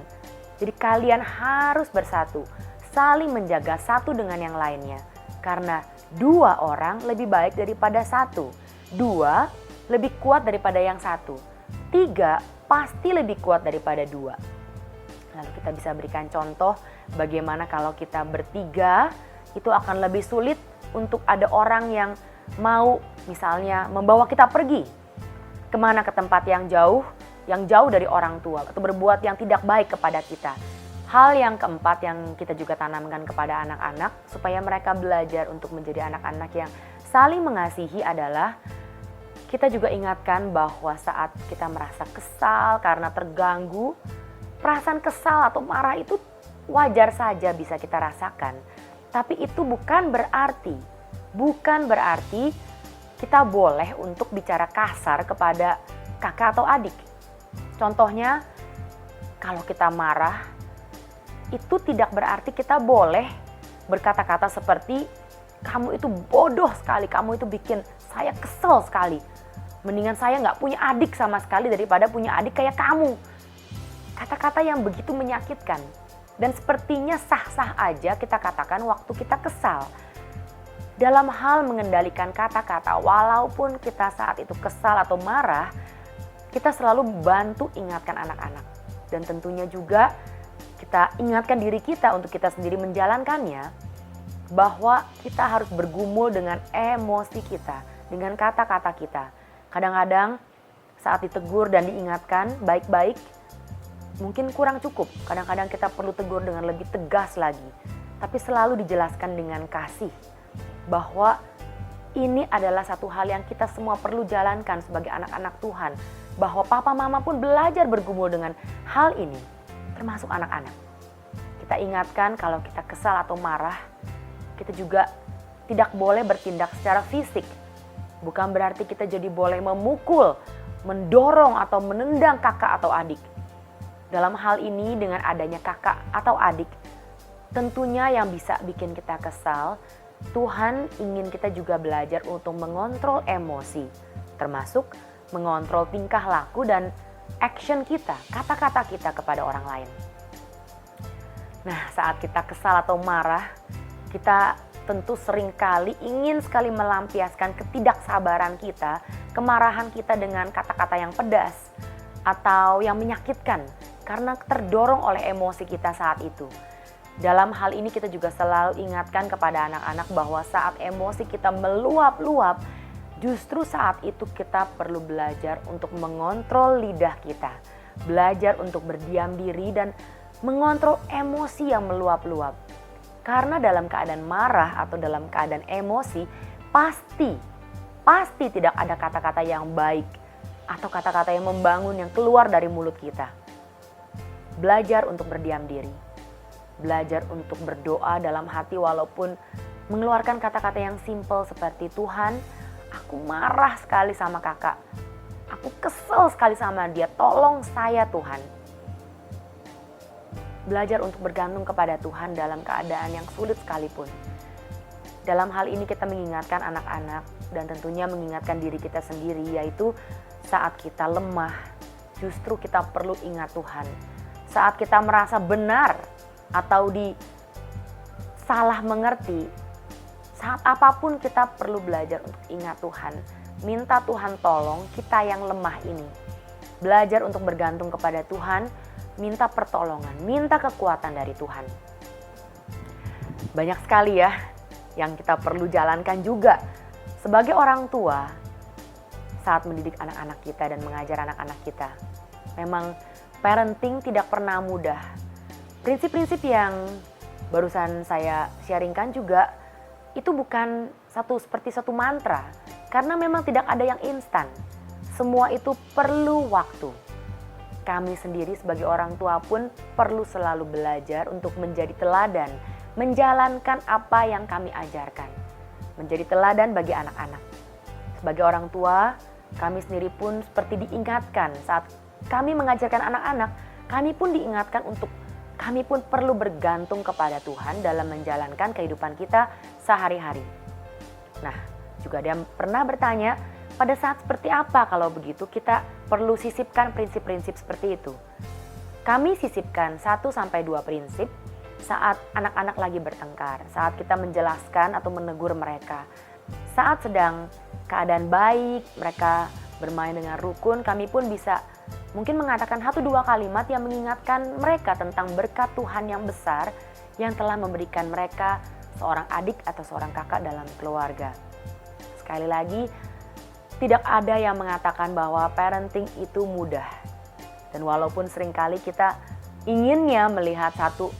[SPEAKER 14] Jadi kalian harus bersatu, saling menjaga satu dengan yang lainnya. Karena 2 orang lebih baik daripada 1, 2 lebih kuat daripada yang 1, 3 pasti lebih kuat daripada 2. Lalu kita bisa berikan contoh bagaimana kalau kita bertiga itu akan lebih sulit untuk ada orang yang mau misalnya membawa kita pergi kemana, ke tempat yang jauh dari orang tua atau berbuat yang tidak baik kepada kita. Hal yang keempat yang kita juga tanamkan kepada anak-anak supaya mereka belajar untuk menjadi anak-anak yang saling mengasihi adalah kita juga ingatkan bahwa saat kita merasa kesal karena terganggu, perasaan kesal atau marah itu wajar saja bisa kita rasakan. Tapi itu bukan berarti kita boleh untuk bicara kasar kepada kakak atau adik. Contohnya, kalau kita marah, itu tidak berarti kita boleh berkata-kata seperti, kamu itu bodoh sekali, kamu itu bikin saya kesel sekali. Mendingan saya nggak punya adik sama sekali daripada punya adik kayak kamu. Kata-kata yang begitu menyakitkan. Dan sepertinya sah-sah aja kita katakan waktu kita kesal. Dalam hal mengendalikan kata-kata, walaupun kita saat itu kesal atau marah, kita selalu bantu ingatkan anak-anak. Dan tentunya juga kita ingatkan diri kita untuk kita sendiri menjalankannya, bahwa kita harus bergumul dengan emosi kita, dengan kata-kata kita. Kadang-kadang saat ditegur dan diingatkan baik-baik, mungkin kurang cukup. Kadang-kadang kita perlu tegur dengan lebih tegas lagi. Tapi selalu dijelaskan dengan kasih. Bahwa ini adalah satu hal yang kita semua perlu jalankan sebagai anak-anak Tuhan. Bahwa papa mama pun belajar bergumul dengan hal ini. Termasuk anak-anak. Kita ingatkan kalau kita kesal atau marah, kita juga tidak boleh bertindak secara fisik. Bukan berarti kita jadi boleh memukul, mendorong atau menendang kakak atau adik. Dalam hal ini dengan adanya kakak atau adik, tentunya yang bisa bikin kita kesal, Tuhan ingin kita juga belajar untuk mengontrol emosi, termasuk mengontrol tingkah laku dan action kita, kata-kata kita kepada orang lain. Nah, saat kita kesal atau marah, kita tentu seringkali ingin sekali melampiaskan ketidaksabaran kita, kemarahan kita dengan kata-kata yang pedas atau yang menyakitkan karena terdorong oleh emosi kita saat itu. Dalam hal ini kita juga selalu ingatkan kepada anak-anak bahwa saat emosi kita meluap-luap Justru saat itu kita perlu belajar untuk mengontrol lidah kita, belajar untuk berdiam diri dan mengontrol emosi yang meluap-luap. Karena dalam keadaan marah atau dalam keadaan emosi, pasti tidak ada kata-kata yang baik atau kata-kata yang membangun yang keluar dari mulut kita. Belajar untuk berdiam diri, belajar untuk berdoa dalam hati walaupun mengeluarkan kata-kata yang simpel seperti, Tuhan, aku marah sekali sama kakak, aku kesel sekali sama dia, tolong saya Tuhan. Belajar untuk bergantung kepada Tuhan dalam keadaan yang sulit sekalipun. Dalam hal ini kita mengingatkan anak-anak dan tentunya mengingatkan diri kita sendiri, yaitu saat kita lemah, justru kita perlu ingat Tuhan. Saat kita merasa benar atau salah mengerti, saat apapun kita perlu belajar untuk ingat Tuhan. Minta Tuhan tolong kita yang lemah ini. Belajar untuk bergantung kepada Tuhan, minta pertolongan, minta kekuatan dari Tuhan. Banyak sekali ya yang kita perlu jalankan juga sebagai orang tua saat mendidik anak-anak kita dan mengajar anak-anak kita. Memang parenting tidak pernah mudah. Prinsip-prinsip yang barusan saya sharingkan juga itu bukan seperti satu mantra, karena memang tidak ada yang instan. Semua itu perlu waktu. Kami sendiri sebagai orang tua pun perlu selalu belajar untuk menjadi teladan, menjalankan apa yang kami ajarkan, menjadi teladan bagi anak-anak. Sebagai orang tua, kami sendiri pun seperti diingatkan saat kami mengajarkan anak-anak, kami pun diingatkan untuk kami pun perlu bergantung kepada Tuhan dalam menjalankan kehidupan kita sehari-hari. Nah, juga ada yang pernah bertanya, pada saat seperti apa kalau begitu kita perlu sisipkan prinsip-prinsip seperti itu? Kami sisipkan 1-2 prinsip saat anak-anak lagi bertengkar, saat kita menjelaskan atau menegur mereka. Saat sedang keadaan baik, mereka bermain dengan rukun, kami pun bisa mungkin mengatakan 1-2 kalimat yang mengingatkan mereka tentang berkat Tuhan yang besar yang telah memberikan mereka seorang adik atau seorang kakak dalam keluarga. Sekali lagi, tidak ada yang mengatakan bahwa parenting itu mudah. Dan walaupun seringkali kita inginnya melihat satu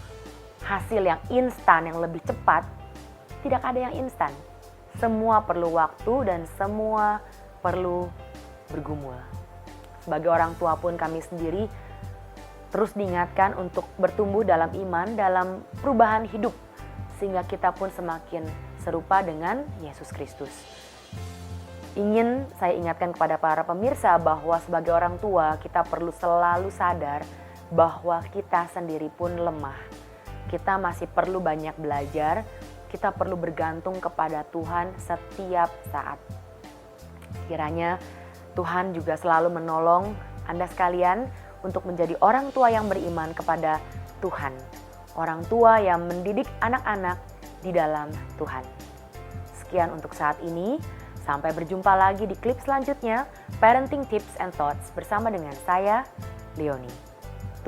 [SPEAKER 14] hasil yang instan, yang lebih cepat, tidak ada yang instan. Semua perlu waktu dan semua perlu bergumul. Sebagai orang tua pun kami sendiri terus diingatkan untuk bertumbuh dalam iman, dalam perubahan hidup, sehingga kita pun semakin serupa dengan Yesus Kristus. Ingin saya ingatkan kepada para pemirsa bahwa sebagai orang tua kita perlu selalu sadar bahwa kita sendiri pun lemah. Kita masih perlu banyak belajar, kita perlu bergantung kepada Tuhan setiap saat. Kiranya Tuhan juga selalu menolong Anda sekalian untuk menjadi orang tua yang beriman kepada Tuhan. Orang tua yang mendidik anak-anak di dalam Tuhan. Sekian untuk saat ini. Sampai berjumpa lagi di klip selanjutnya, Parenting Tips and Thoughts bersama dengan saya, Leonie.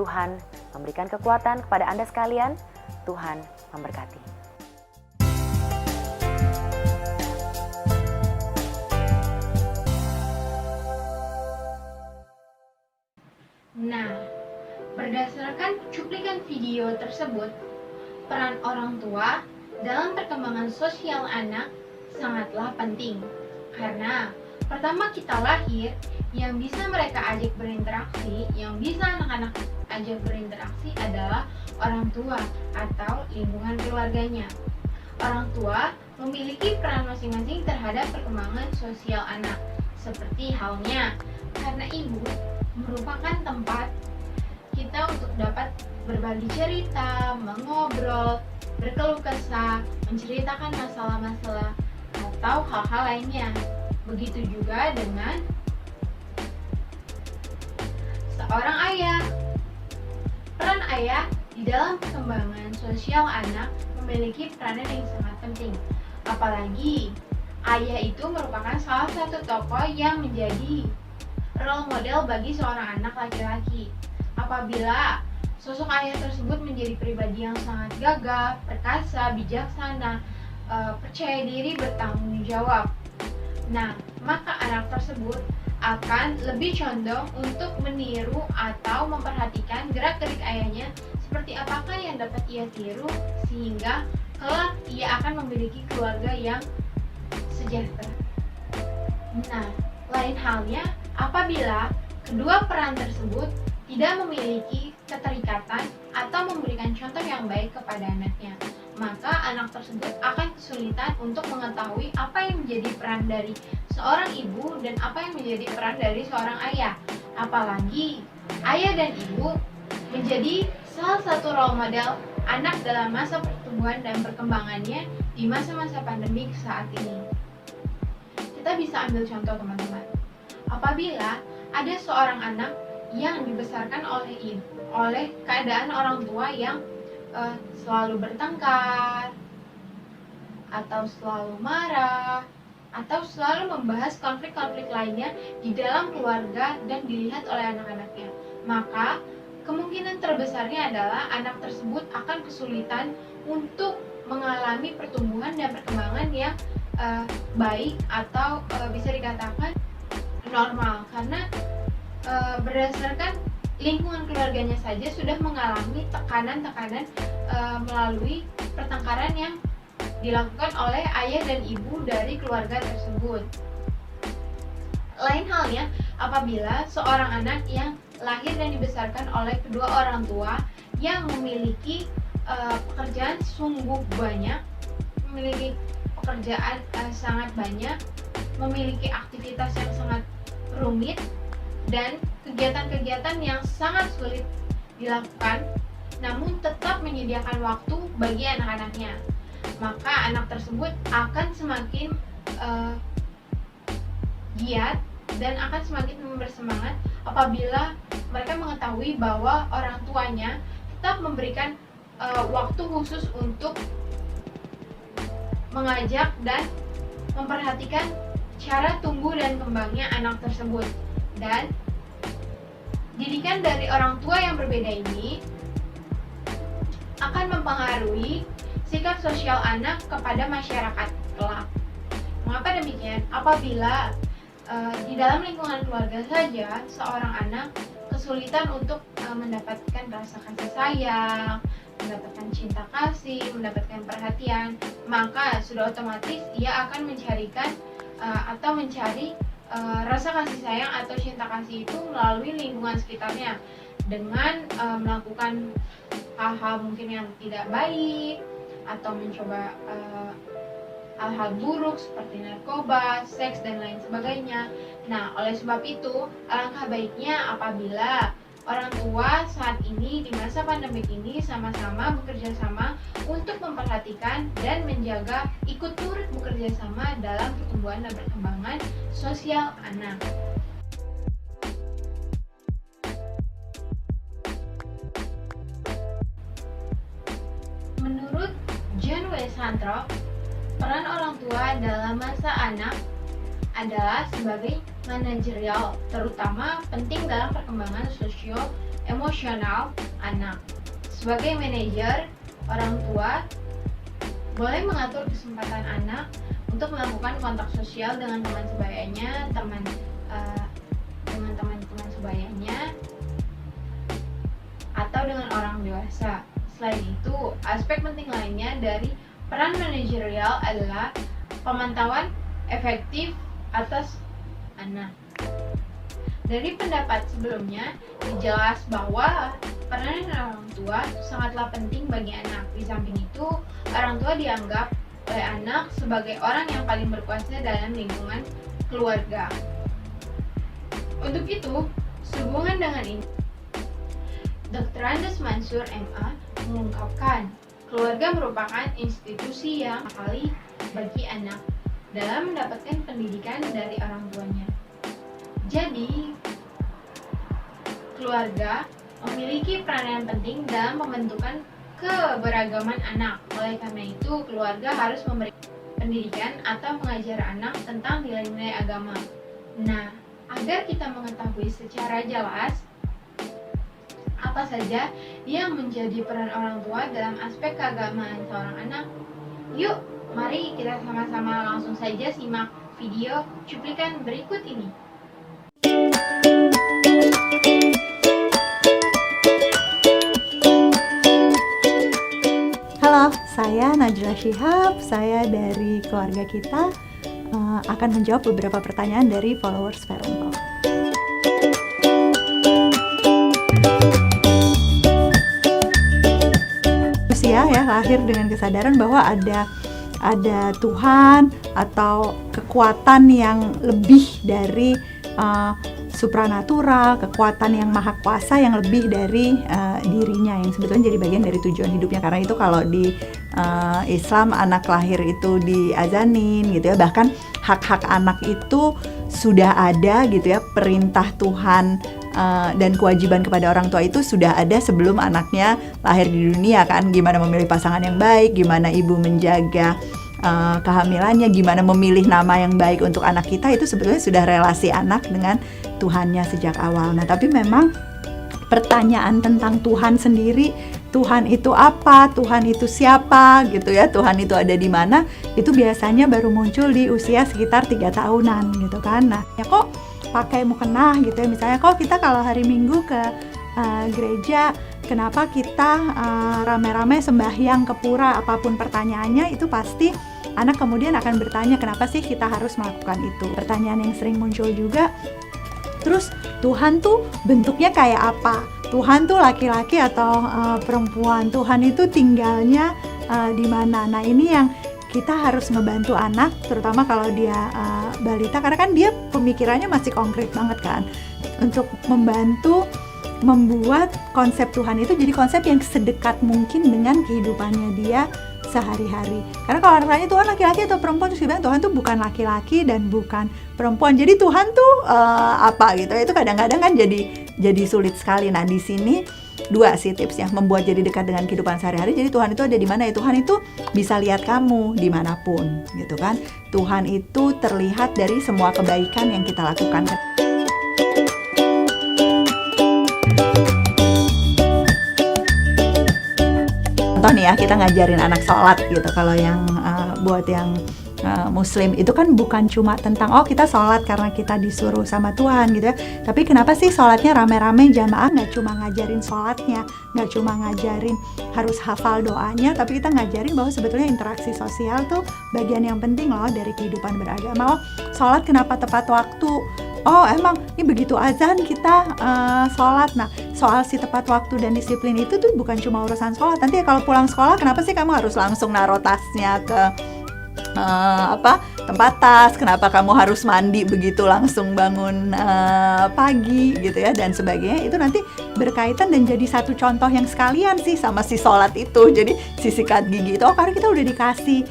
[SPEAKER 14] Tuhan memberikan kekuatan kepada Anda sekalian, Tuhan memberkati.
[SPEAKER 1] Nah, berdasarkan cuplikan video tersebut, peran orang tua dalam perkembangan sosial anak sangatlah penting. Karena pertama kita lahir, yang bisa mereka ajak berinteraksi, yang bisa anak-anak ajak berinteraksi adalah orang tua atau lingkungan keluarganya. Orang tua memiliki peran masing-masing terhadap perkembangan sosial anak. Seperti halnya, karena ibu merupakan tempat kita untuk dapat berbagi cerita, mengobrol, berkeluh kesah, menceritakan masalah-masalah atau hal-hal lainnya. Begitu juga dengan seorang ayah. Peran ayah di dalam perkembangan sosial anak memiliki peranan yang sangat penting. Apalagi ayah itu merupakan salah satu tokoh yang menjadi role model bagi seorang anak laki-laki. Apabila sosok ayah tersebut menjadi pribadi yang sangat gagah, perkasa, bijaksana, percaya diri, bertanggung jawab. Nah, maka anak tersebut akan lebih condong untuk meniru atau memperhatikan gerak-gerik ayahnya seperti apakah yang dapat ia tiru, sehingga kelak ia akan memiliki keluarga yang sejahtera. Nah, lain halnya apabila kedua peran tersebut tidak memiliki keterikatan atau memberikan contoh yang baik kepada anaknya, maka anak tersebut akan kesulitan untuk mengetahui apa yang menjadi peran dari seorang ibu dan apa yang menjadi peran dari seorang ayah. Apalagi ayah dan ibu menjadi salah satu role model anak dalam masa pertumbuhan dan perkembangannya di masa-masa pandemik saat ini. Kita bisa ambil contoh teman-teman. Apabila ada seorang anak yang dibesarkan oleh keadaan orang tua yang selalu bertengkar, atau selalu marah, atau selalu membahas konflik-konflik lainnya di dalam keluarga dan dilihat oleh anak-anaknya, maka kemungkinan terbesarnya adalah anak tersebut akan kesulitan untuk mengalami pertumbuhan dan perkembangan yang baik atau bisa dikatakan normal, karena berdasarkan lingkungan keluarganya saja sudah mengalami tekanan-tekanan melalui pertengkaran yang dilakukan oleh ayah dan ibu dari keluarga tersebut. Lain halnya apabila seorang anak yang lahir dan dibesarkan oleh kedua orang tua yang memiliki pekerjaan sungguh banyak, memiliki pekerjaan sangat banyak, memiliki aktivitas yang sangat rumit, dan kegiatan-kegiatan yang sangat sulit dilakukan, namun tetap menyediakan waktu bagi anak-anaknya, maka anak tersebut akan semakin giat dan akan semakin bersemangat apabila mereka mengetahui bahwa orang tuanya tetap memberikan waktu khusus untuk mengajak dan memperhatikan cara tumbuh dan kembangnya anak tersebut. Dan didikan dari orang tua yang berbeda ini akan mempengaruhi sikap sosial anak kepada masyarakat kelak. Mengapa demikian? Apabila di dalam lingkungan keluarga saja seorang anak kesulitan untuk mendapatkan rasa kasih sayang, mendapatkan cinta kasih, mendapatkan perhatian, maka sudah otomatis ia akan mencarikan atau mencari rasa kasih sayang atau cinta kasih itu melalui lingkungan sekitarnya dengan melakukan hal-hal mungkin yang tidak baik atau mencoba hal-hal buruk seperti narkoba, seks, dan lain sebagainya. Nah, oleh sebab itu alangkah baiknya apabila orang tua saat ini di masa pandemik ini sama-sama bekerja sama untuk memperhatikan dan menjaga, ikut turut bekerja sama dalam pertumbuhan dan perkembangan sosial anak. Menurut John W. Santrop, peran orang tua dalam masa anak adalah sebagai manajerial, terutama penting dalam perkembangan sosio-emosional anak. Sebagai manajer, orang tua boleh mengatur kesempatan anak untuk melakukan kontak sosial dengan teman sebayanya, dengan teman-teman sebayanya, atau dengan orang dewasa. Selain itu, aspek penting lainnya dari peran manajerial adalah pemantauan efektif atas anak. Dari pendapat sebelumnya, dijelas bahwa peran orang tua sangatlah penting bagi anak. Di samping itu, orang tua dianggap oleh anak sebagai orang yang paling berkuasa dalam lingkungan keluarga. Untuk itu, sehubungan dengan ini, Dr. Andes Mansur MA mengungkapkan, keluarga merupakan institusi yang kali bagi anak dalam mendapatkan pendidikan dari orang tuanya. Jadi, keluarga memiliki peran yang penting dalam pembentukan keberagaman anak. Oleh karena itu, keluarga harus memberi pendidikan atau mengajar anak tentang nilai-nilai agama. Nah, agar kita mengetahui secara jelas apa saja yang menjadi peran orang tua dalam aspek keagamaan seorang anak, yuk mari kita sama-sama langsung saja simak video cuplikan berikut ini.
[SPEAKER 15] Halo, saya Najla Shihab, saya dari keluarga kita akan menjawab beberapa pertanyaan dari followers Parental. Usia ya, lahir dengan kesadaran bahwa ada Tuhan atau kekuatan yang lebih dari supranatural, kekuatan yang maha kuasa yang lebih dari dirinya, yang sebetulnya jadi bagian dari tujuan hidupnya. Karena itu kalau di Islam anak lahir itu diazanin gitu ya, bahkan hak-hak anak itu sudah ada gitu ya, perintah Tuhan dan kewajiban kepada orang tua itu sudah ada sebelum anaknya lahir di dunia kan. Gimana memilih pasangan yang baik, gimana ibu menjaga kehamilannya, gimana memilih nama yang baik untuk anak kita, itu sebetulnya sudah relasi anak dengan Tuhannya sejak awal. Nah, tapi memang pertanyaan tentang Tuhan sendiri, Tuhan itu apa, Tuhan itu siapa gitu ya, Tuhan itu ada di mana, itu biasanya baru muncul di usia sekitar 3 tahunan gitu kan. Nah, ya kok pakai mukena gitu ya, misalnya kok kita kalau hari Minggu ke gereja, kenapa kita rame-rame sembahyang ke pura, apapun pertanyaannya itu pasti anak kemudian akan bertanya kenapa sih kita harus melakukan itu. Pertanyaan yang sering muncul juga, terus Tuhan tuh bentuknya kayak apa? Tuhan tuh laki-laki atau perempuan? Tuhan itu tinggalnya di mana? Nah, ini yang kita harus ngebantu anak, terutama kalau dia balita, karena kan dia pemikirannya masih konkret banget kan, untuk membantu membuat konsep Tuhan itu jadi konsep yang sedekat mungkin dengan kehidupannya dia sehari-hari. Karena kalau orang tanya Tuhan laki-laki atau perempuan, terus dia bilang Tuhan tuh bukan laki-laki dan bukan perempuan. Jadi Tuhan tuh apa gitu? Itu kadang-kadang kan jadi sulit sekali. Nah, di sini 2 sih tipsnya, membuat jadi dekat dengan kehidupan sehari-hari. Jadi Tuhan itu ada di mana ya? Tuhan itu bisa lihat kamu dimanapun gitu kan. Tuhan itu terlihat dari semua kebaikan yang kita lakukan. Contoh nih ya, kita ngajarin anak sholat gitu. Kalau yang buat yang Muslim itu kan bukan cuma tentang kita sholat karena kita disuruh sama Tuhan gitu ya. Tapi kenapa sih sholatnya rame-rame jamaah? Nggak cuma ngajarin sholatnya, nggak cuma ngajarin harus hafal doanya, tapi kita ngajarin bahwa sebetulnya interaksi sosial tuh bagian yang penting loh dari kehidupan beragama. Sholat kenapa tepat waktu? Emang ini begitu azan kita sholat. Nah, soal si tepat waktu dan disiplin itu tuh bukan cuma urusan sholat. Nanti kalau pulang sekolah, kenapa sih kamu harus langsung naruh tasnya ke tempat tas? Kenapa kamu harus mandi begitu langsung bangun pagi gitu ya, dan sebagainya. Itu nanti berkaitan dan jadi satu contoh yang sekalian sih sama si sholat itu. Jadi si sikat gigi itu, karena kita udah dikasih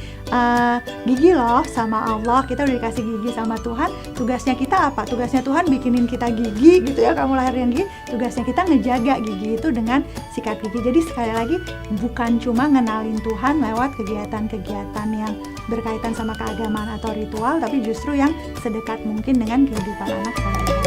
[SPEAKER 15] gigi loh sama Allah, kita udah dikasih gigi sama Tuhan. Tugasnya kita apa? Tugasnya Tuhan bikinin kita gigi gitu ya, kamu lahir dengan gigi. Tugasnya kita ngejaga gigi itu dengan sikat gigi. Jadi sekali lagi, bukan cuma ngenalin Tuhan lewat kegiatan-kegiatan yang berkaitan sama keagamaan atau ritual, tapi justru yang sedekat mungkin dengan kehidupan anak sehari-hari.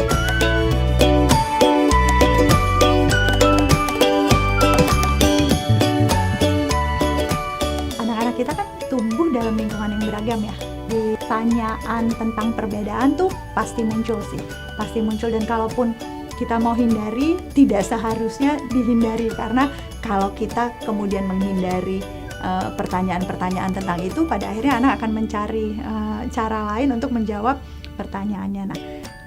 [SPEAKER 15] Anak-anak kita kan tumbuh dalam lingkungan yang beragam ya. Pertanyaan tentang perbedaan tuh pasti muncul sih, pasti muncul. Dan kalaupun kita mau hindari, tidak seharusnya dihindari, karena kalau kita kemudian menghindari pertanyaan-pertanyaan tentang itu, pada akhirnya anak akan mencari cara lain untuk menjawab pertanyaannya. Nah,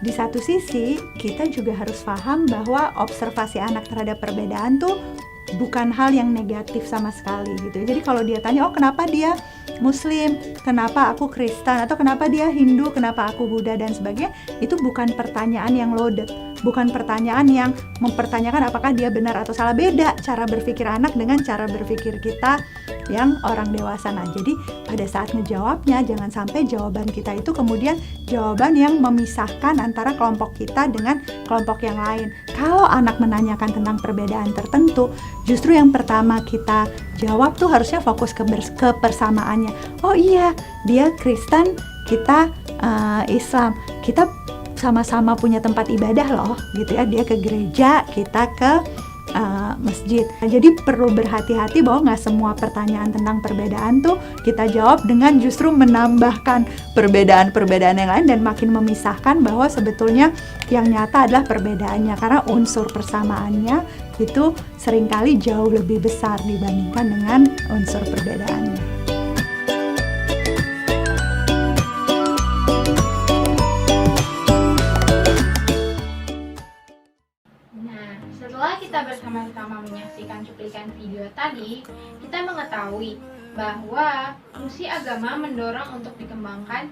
[SPEAKER 15] di satu sisi kita juga harus paham bahwa observasi anak terhadap perbedaan tuh bukan hal yang negatif sama sekali gitu. Jadi kalau dia tanya, kenapa dia Muslim, kenapa aku Kristen, atau kenapa dia Hindu, kenapa aku Buddha dan sebagainya, itu bukan pertanyaan yang loaded, bukan pertanyaan yang mempertanyakan apakah dia benar atau salah. Beda cara berpikir anak dengan cara berpikir kita yang orang dewasa. Nah, jadi pada saat ngejawabnya, jangan sampai jawaban kita itu kemudian jawaban yang memisahkan antara kelompok kita dengan kelompok yang lain. Kalau anak menanyakan tentang perbedaan tertentu, justru yang pertama kita jawab tuh harusnya fokus ke persamaannya. Oh iya, dia Kristen, kita Islam, kita sama-sama punya tempat ibadah loh gitu ya. Dia ke gereja, kita ke masjid. Jadi perlu berhati-hati bahwa nggak semua pertanyaan tentang perbedaan tuh kita jawab dengan justru menambahkan perbedaan-perbedaan yang lain dan makin memisahkan bahwa sebetulnya yang nyata adalah perbedaannya, karena unsur persamaannya itu seringkali jauh lebih besar dibandingkan dengan unsur perbedaannya.
[SPEAKER 1] Setelah kita bersama-sama menyaksikan cuplikan video tadi, kita mengetahui bahwa fungsi agama mendorong untuk dikembangkan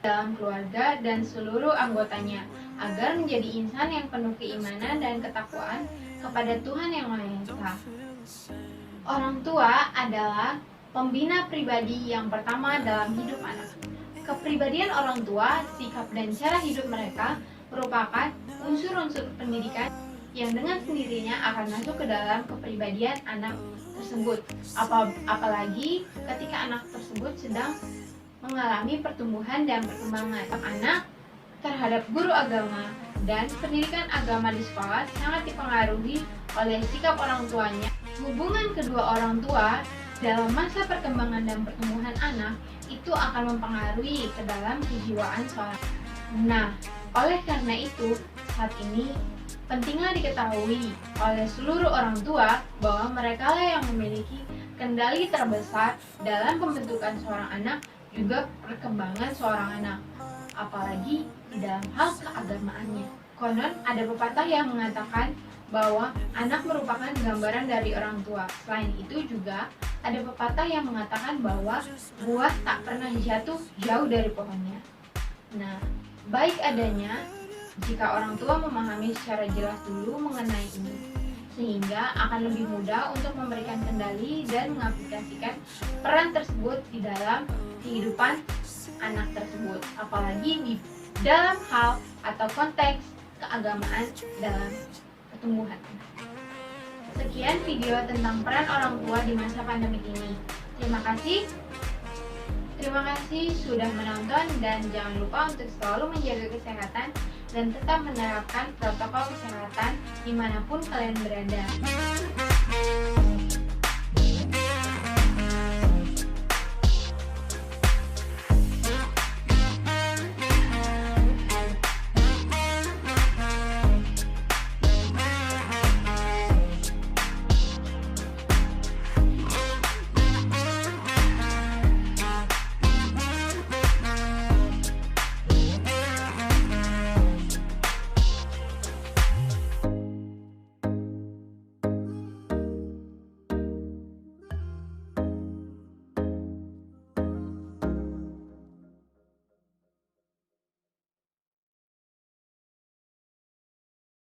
[SPEAKER 1] dalam keluarga dan seluruh anggotanya agar menjadi insan yang penuh keimanan dan ketakwaan kepada Tuhan Yang Maha Esa. Orang tua adalah pembina pribadi yang pertama dalam hidup anak. Kepribadian orang tua, sikap dan cara hidup mereka merupakan unsur-unsur pendidikan yang dengan sendirinya akan masuk ke dalam kepribadian anak tersebut. Apalagi ketika anak tersebut sedang mengalami pertumbuhan dan perkembangan. Anak terhadap guru agama dan pendidikan agama di sekolah sangat dipengaruhi oleh sikap orang tuanya. Hubungan kedua orang tua dalam masa perkembangan dan pertumbuhan anak itu akan mempengaruhi ke dalam kejiwaan seorang. Nah, oleh karena itu, saat ini pentinglah diketahui oleh seluruh orang tua bahwa mereka lah yang memiliki kendali terbesar dalam pembentukan seorang anak, juga perkembangan seorang anak, apalagi di dalam hal keagamaannya. Konon ada pepatah yang mengatakan bahwa anak merupakan gambaran dari orang tua. Selain itu juga ada pepatah yang mengatakan bahwa buah tak pernah jatuh jauh dari pohonnya. Nah, baik adanya jika orang tua memahami secara jelas dulu mengenai ini, sehingga akan lebih mudah untuk memberikan kendali dan mengaplikasikan peran tersebut di dalam kehidupan anak tersebut, apalagi di dalam hal atau konteks keagamaan dalam pertumbuhan. Sekian video tentang peran orang tua di masa pandemi ini. Terima kasih sudah menonton, dan jangan lupa untuk selalu menjaga kesehatan dan tetap menerapkan protokol kesehatan dimanapun kalian berada.